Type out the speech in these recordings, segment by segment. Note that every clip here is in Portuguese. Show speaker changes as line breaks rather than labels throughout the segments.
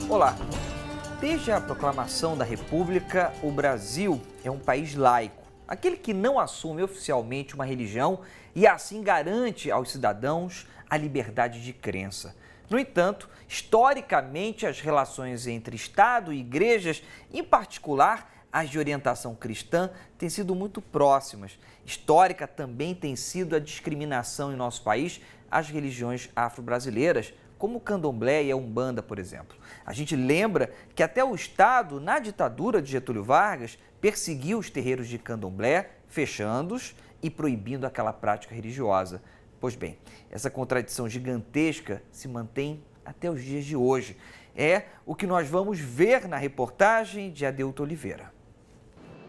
Olá! Desde a proclamação da República, o Brasil é um país laico, aquele que não assume oficialmente uma religião e assim garante aos cidadãos a liberdade de crença. No entanto, historicamente, as relações entre Estado e igrejas, em particular as de orientação cristã, têm sido muito próximas. Histórica também tem sido a discriminação em nosso país às religiões afro-brasileiras, como o candomblé e a umbanda, por exemplo. A gente lembra que até o Estado, na ditadura de Getúlio Vargas, perseguiu os terreiros de candomblé, fechando-os e proibindo aquela prática religiosa. Pois bem, essa contradição gigantesca se mantém até os dias de hoje. É o que nós vamos ver na reportagem de Adeuto Oliveira.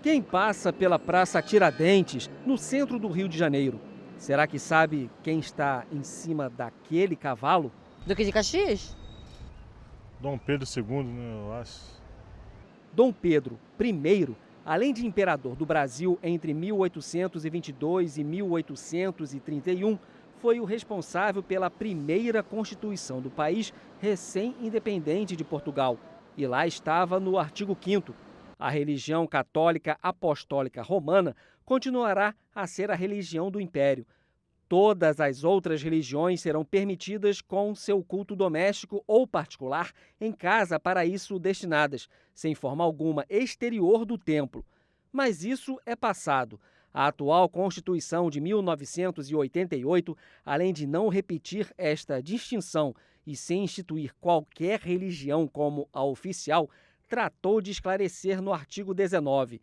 Quem passa pela Praça Tiradentes, no centro do Rio de Janeiro, será que sabe quem está em cima daquele cavalo?
Duque de Caxias?
Dom Pedro II, né, eu acho.
Dom Pedro I, além de imperador do Brasil entre 1822 e 1831, foi o responsável pela primeira Constituição do país recém-independente de Portugal. E lá estava no artigo 5º. A religião católica apostólica romana continuará a ser a religião do Império. Todas as outras religiões serão permitidas com seu culto doméstico ou particular em casa para isso destinadas, sem forma alguma exterior do templo. Mas isso é passado. A atual Constituição de 1988, além de não repetir esta distinção e sem instituir qualquer religião como a oficial, tratou de esclarecer no artigo 19.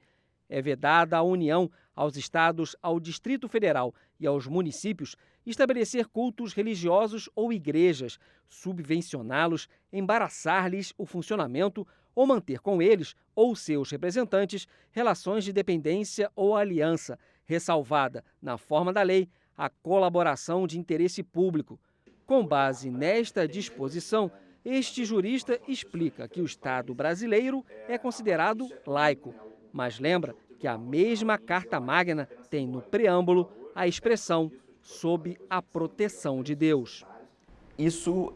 É vedada à União, aos Estados, ao Distrito Federal e aos municípios estabelecer cultos religiosos ou igrejas, subvencioná-los, embaraçar-lhes o funcionamento ou manter com eles ou seus representantes relações de dependência ou aliança, ressalvada, na forma da lei, a colaboração de interesse público. Com base nesta disposição, este jurista explica que o Estado brasileiro é considerado laico, mas lembra que a mesma Carta Magna tem no preâmbulo a expressão sob a proteção de Deus.
Isso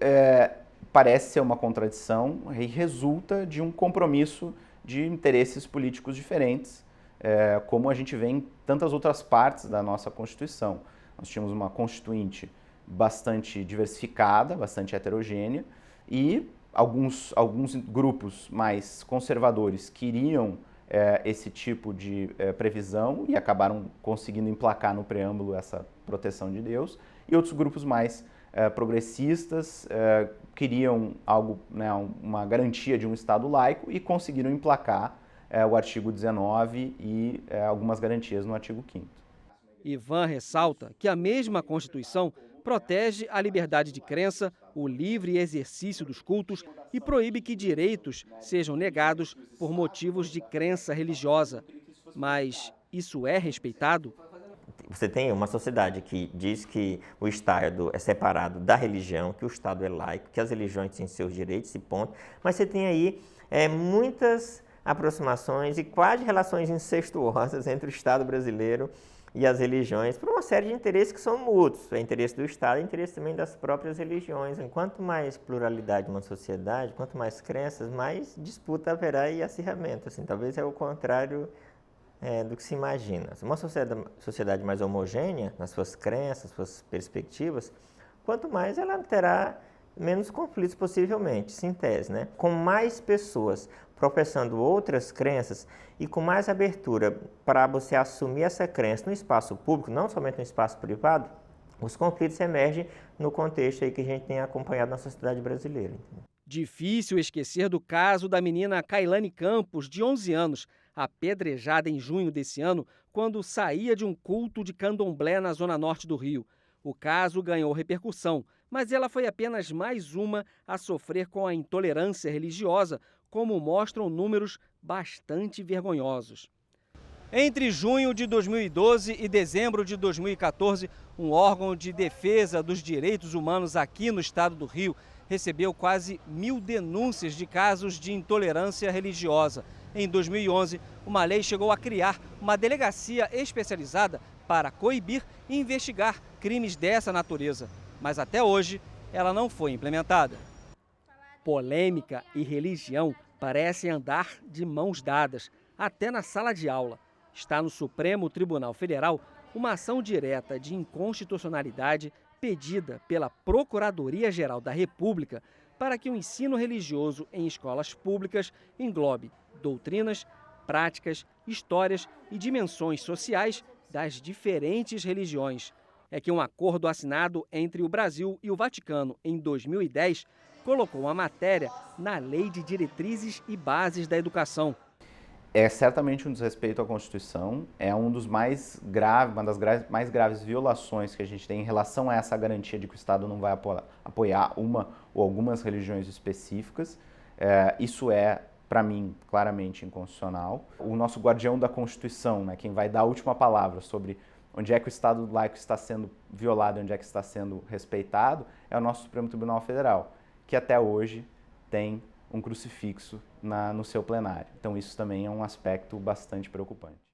parece ser uma contradição e resulta de um compromisso de interesses políticos diferentes, como a gente vê em tantas outras partes da nossa Constituição. Nós tínhamos uma Constituinte bastante diversificada, bastante heterogênea, e alguns grupos mais conservadores queriam esse tipo de previsão e acabaram conseguindo emplacar no preâmbulo essa proteção de Deus, e outros grupos mais progressistas queriam algo, né, uma garantia de um Estado laico e conseguiram emplacar o artigo 19 e algumas garantias no artigo 5º.
Ivan ressalta que a mesma Constituição protege a liberdade de crença, o livre exercício dos cultos e proíbe que direitos sejam negados por motivos de crença religiosa. Mas isso é respeitado?
Você tem uma sociedade que diz que o Estado é separado da religião, que o Estado é laico, que as religiões têm seus direitos e ponto, mas você tem aí muitas aproximações e quase relações incestuosas entre o Estado brasileiro e as religiões, por uma série de interesses que são mútuos. É interesse do Estado e interesse também das próprias religiões. Quanto mais pluralidade de uma sociedade, quanto mais crenças, mais disputa haverá e acirramento. Talvez é o contrário do que se imagina. Uma sociedade mais homogênea nas suas crenças, suas perspectivas, quanto mais ela terá menos conflitos possivelmente, em tese, né? Com mais pessoas professando outras crenças e com mais abertura para você assumir essa crença no espaço público, não somente no espaço privado, os conflitos emergem no contexto aí que a gente tem acompanhado na sociedade brasileira.
Difícil esquecer do caso da menina Kailane Campos, de 11 anos, apedrejada em junho desse ano, quando saía de um culto de candomblé na zona norte do Rio. O caso ganhou repercussão, mas ela foi apenas mais uma a sofrer com a intolerância religiosa, como mostram números bastante vergonhosos. Entre junho de 2012 e dezembro de 2014, um órgão de defesa dos direitos humanos aqui no estado do Rio recebeu quase 1.000 denúncias de casos de intolerância religiosa. Em 2011, uma lei chegou a criar uma delegacia especializada para coibir e investigar crimes dessa natureza. mas até hoje ela não foi implementada. Polêmica e religião parecem andar de mãos dadas, até na sala de aula. Está no Supremo Tribunal Federal uma ação direta de inconstitucionalidade pedida pela Procuradoria-Geral da República para que o ensino religioso em escolas públicas englobe doutrinas, práticas, histórias e dimensões sociais das diferentes religiões. É que um acordo assinado entre o Brasil e o Vaticano em 2010 colocou a matéria na Lei de Diretrizes e Bases da Educação.
É certamente um desrespeito à Constituição, é um dos mais graves, uma das mais graves violações que a gente tem em relação a essa garantia de que o Estado não vai apoiar uma ou algumas religiões específicas. Isso é, para mim, claramente inconstitucional. O nosso guardião da Constituição, né, quem vai dar a última palavra sobre onde é que o Estado laico está sendo violado, onde é que está sendo respeitado, é o nosso Supremo Tribunal Federal, que até hoje tem um crucifixo no seu plenário. Então isso também é um aspecto bastante preocupante.